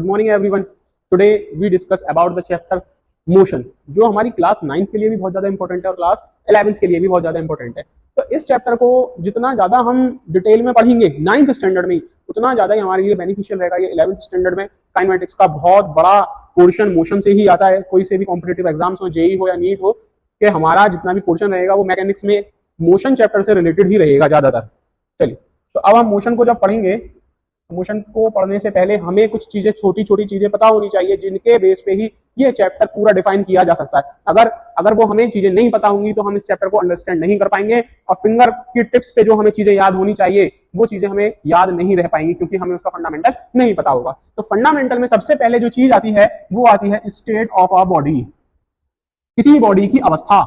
Good morning everyone. Today we discuss about the chapter motion, जो हमारी class 9th के लिए भी बहुत ज्यादा इंपॉर्टेंट है और क्लास 11th के लिए भी बहुत ज्यादा इंपॉर्टेंट है। तो इस चैप्टर को जितना ज्यादा हम डिटेल में पढ़ेंगे 9th स्टैंडर्ड में, उतना ज्यादा ही हमारे लिए बेनिफिशियल रहेगा। ये 11th स्टैंडर्ड में काइनेमेटिक्स का बहुत बड़ा पोर्शन मोशन से ही आता है। कोई से भी कॉम्पिटेटिव एग्जाम्स हो, जेई हो या नीट हो, कि हमारा जितना भी पोर्शन रहेगा वो मैकेनिक्स में मोशन चैप्टर से रिलेटेड ही रहेगा ज्यादातर। चलिए, तो अब हम मोशन को जब पढ़ेंगे, मोशन को पढ़ने से पहले हमें कुछ चीजें, छोटी छोटी चीजें पता होनी चाहिए, जिनके बेस पे ही ये चैप्टर पूरा डिफाइन किया जा सकता है। अगर वो हमें चीजें नहीं पता होंगी तो हम इस चैप्टर को अंडरस्टैंड नहीं कर पाएंगे, और फिंगर की टिप्स पे जो हमें चीजें याद होनी चाहिए वो चीजें हमें याद नहीं रह पाएंगी, क्योंकि हमें उसका फंडामेंटल नहीं पता होगा। तो फंडामेंटल में सबसे पहले जो चीज आती है वो आती है स्टेट ऑफ अ बॉडी। किसी बॉडी की अवस्था,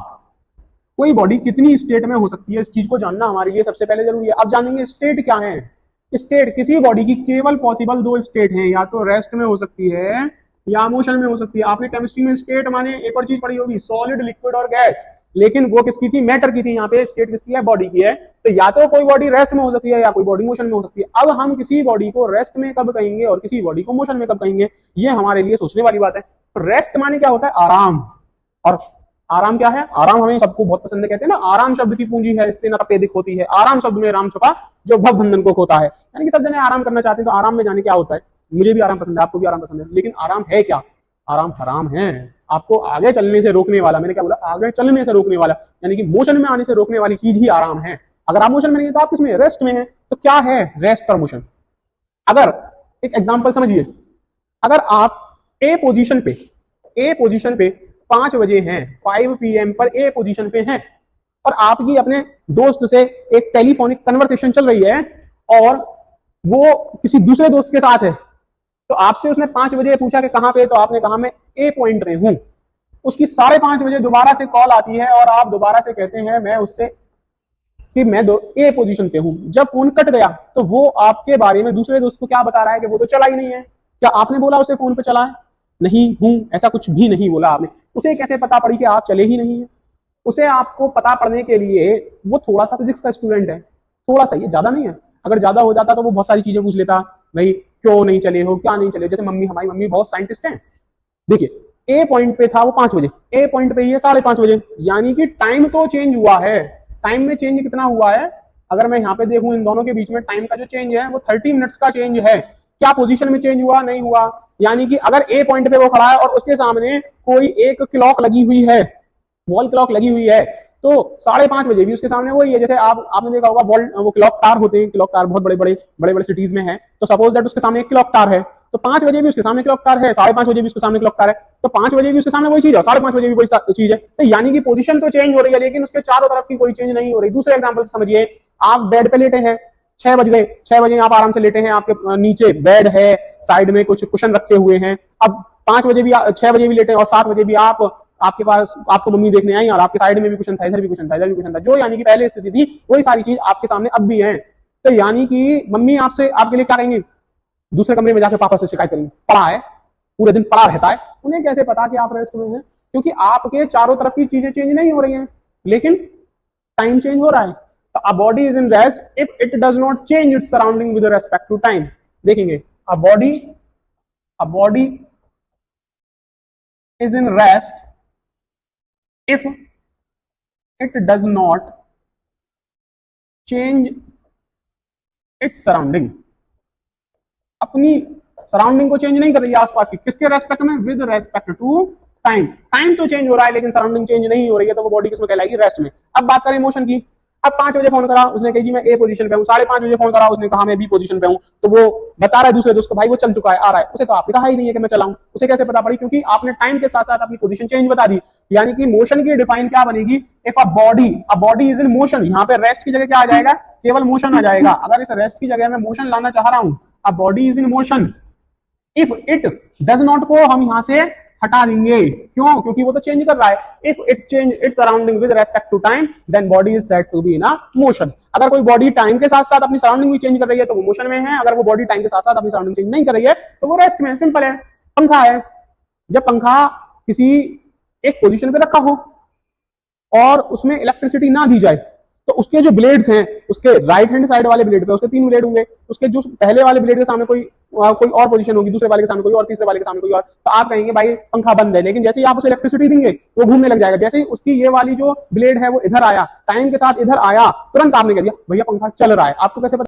कोई बॉडी कितनी स्टेट में हो सकती है, इस चीज को जानना हमारे लिए सबसे पहले जरूरी है। अब जानेंगे स्टेट क्या है। स्टेट किसी बॉडी की केवल पॉसिबल दो स्टेट हैं, या तो रेस्ट में हो सकती है या मोशन में हो सकती है। आपने केमिस्ट्री में स्टेट माने एक और चीज पढ़ी होगी, सॉलिड, लिक्विड और गैस, लेकिन वो किसकी थी? मैटर की थी। यहाँ पे स्टेट किसकी है? बॉडी की है। तो या तो कोई बॉडी रेस्ट में हो सकती है या कोई बॉडी मोशन में हो सकती है। अब हम किसी बॉडी को रेस्ट में कब कहेंगे और किसी बॉडी को मोशन में कब कहेंगे, ये हमारे लिए सोचने वाली बात है। रेस्ट माने क्या होता है? आराम। और आराम क्या है? आराम हमें सबको बहुत पसंद है, कहते हैं ना, आराम शब्द की पूंजी है, इससे न तपेदिक होती है। आराम शब्द में राम छुपा जो भव बंधन को खोता है। यानी कि सब जने आराम करना चाहते हैं, तो आराम में जाने क्या होता है। मुझे भी आराम पसंद है, आपको भी आराम पसंद है, लेकिन आराम है क्या? आराम हराम है, आपको आगे चलने से रोकने वाला। मैंने क्या बोला? आगे चलने से रोकने वाला, यानी कि मोशन में आने से रोकने वाली चीज ही आराम है। अगर आप मोशन में नहीं है तो आप किसमें? रेस्ट में है। तो क्या है रेस्ट और मोशन? अगर एक एग्जाम्पल समझिए, अगर आप ए पोजीशन पे 5 बजे हैं, 5 PM पर ए पोजीशन पे हैं, और आपकी अपने दोस्त से एक टेलीफोनिक कन्वर्सेशन चल रही है और वो किसी दूसरे दोस्त के साथ है, तो आपसे उसने 5 बजे पूछा कि कहां पे, तो आपने कहा मैं ए पॉइंट पे हूं। उसकी 5:30 बजे दोबारा से कॉल आती है और आप दोबारा से कहते हैं मैं उससे कि मैं ए पोजीशन पे हूं। जब फोन कट गया तो वो आपके बारे में दूसरे दोस्त को क्या बता रहा है कि वो तो चला ही नहीं है। क्या आपने बोला उसे फोन पे चला है? नहीं हूं, ऐसा कुछ भी नहीं बोला आपने। उसे कैसे पता पड़ी कि आप चले ही नहीं है? उसे आपको पता पड़ने के लिए, वो थोड़ा सा फिजिक्स का स्टूडेंट है, थोड़ा सा, ये ज्यादा नहीं है। अगर ज्यादा हो जाता तो वो बहुत सारी चीजें पूछ लेता, भाई क्यों नहीं चले हो, क्या नहीं चले। जैसे मम्मी, हमारी मम्मी बहुत साइंटिस्ट हैं। देखिए, ए पॉइंट पे था वो 5 बजे, ए पॉइंट पे ही है 5:30 बजे, यानी कि टाइम तो चेंज हुआ है। टाइम में चेंज कितना हुआ है? अगर मैं यहाँ पे देखूं, इन दोनों के बीच में टाइम का जो चेंज है वो 30 मिनट्स का चेंज है। क्या पोजीशन में चेंज हुआ? नहीं हुआ। यानी कि अगर ए पॉइंट पे वो खड़ा है और उसके सामने कोई एक क्लॉक लगी हुई है, वॉल क्लॉक लगी हुई है, तो 5:30 बजे भी उसके सामने वही है। जैसे आपने देखा होगा वो क्लॉक टावर होते हैं, क्लॉक टावर बहुत बड़े बड़े सिटीज में है। तो सपोज दैट उसके सामने एक क्लॉक टावर है, तो 5 बजे भी उसके सामने क्लॉक टावर है, 5:30 बजे भी उसके सामने क्लॉक टावर है, तो 5 बजे भी उसके सामने वही चीज है, 5:30 बजे भी वही चीज है। तो यानी कि पोजीशन तो चेंज हो रही है, लेकिन उसके चारों तरफ की कोई चेंज नहीं हो रही। दूसरे एग्जाम्पल समझिए, आप बेड पे लेटे हैं, 6 बज गए, 6 बजे आप आराम से लेटे हैं, आपके नीचे बेड है, साइड में कुछ कुशन रखे हुए हैं। अब 5 बजे भी, 6 बजे भी लेटे और 7 बजे भी आपके पास, आपको मम्मी देखने आई और आपके साइड में भी कुशन था, इधर भी कुशन था, इधर भी कुशन था, जो यानी कि पहले स्थिति थी वही सारी चीज आपके सामने अब भी है। तो यानी कि मम्मी आपसे, आपके लिए क्या कहेंगे? दूसरे कमरे में जाकर पापा से शिकायत करेंगे, पड़ा है, पूरे दिन पड़ा रहता है। उन्हें कैसे पता कि आप रेस्ट में हैं? क्योंकि आपके चारों तरफ की चीजें चेंज नहीं हो रही हैं, लेकिन टाइम चेंज हो रहा है। A body is in rest if it does not change its surrounding with respect to time. देखेंगे, a body is in rest if it does not change its surrounding. अपनी सराउंडिंग को change नहीं कर रही है आसपास की, किसके रेस्पेक्ट में? With respect to time. Time तो चेंज हो रहा है लेकिन सराउंडिंग चेंज नहीं हो रही है, तो वो बॉडी किसमें कहलाएगी? रेस्ट में। अब बात करें मोशन की। अब 5 बजे फोन करा, उसने कही जी मैं ए पोजीशन पे हूं। 5:30 बजे फोन करा, उसने कहा मैं बी पोजीशन पे हूं। तो वो बता रहा है दूसरे दोस्त को, भाई वो चल चुका है, आ रहा है। उसे तो आपने कहा ही नहीं है कि मैं चलाऊं। उसे कैसे पता पड़ी? क्योंकि आपने टाइम के साथ साथ अपनी पोजीशन चेंज बता दी। यानी कि मोशन की डिफाइन क्या बनेगी? If a body is in motion, यहाँ पे रेस्ट की जगह क्या आ जाएगा? केवल मोशन आ जाएगा। अगर इस रेस्ट की जगह मैं मोशन लाना चाह रहा हूं, a body is in motion, if it does not को हम यहां से हटा देंगे। क्यों? क्योंकि वो तो चेंज कर रहा है। If it change its surrounding with respect to time, then body is said to be in a motion. अगर कोई बॉडी टाइम के साथ साथ अपनी सराउंडिंग भी चेंज कर रही है तो वो मोशन में है। अगर वो बॉडी टाइम के साथ साथ अपनी सराउंडिंग चेंज नहीं कर रही है तो वो रेस्ट में है। सिंपल है। पंखा है, जब पंखा किसी एक पोजीशन पे रखा हो और उसमें इलेक्ट्रिसिटी ना दी जाए, तो उसके जो ब्लेड्स हैं, उसके राइट हैंड साइड वाले ब्लेड पे उसके 3 ब्लेड होंगे, उसके जो पहले वाले ब्लेड के सामने कोई कोई और पोजीशन होगी, दूसरे वाले के सामने कोई और, तीसरे वाले के सामने कोई और, तो आप कहेंगे भाई पंखा बंद है। लेकिन जैसे ही आप उसे इलेक्ट्रिसिटी देंगे वो घूमने लग जाएगा। जैसे ही उसकी ये वाली जो ब्लेड है वो इधर आया, टाइम के साथ इधर आया, तुरंत आपने कह दिया भैया पंखा चल रहा है। आपको कैसे पता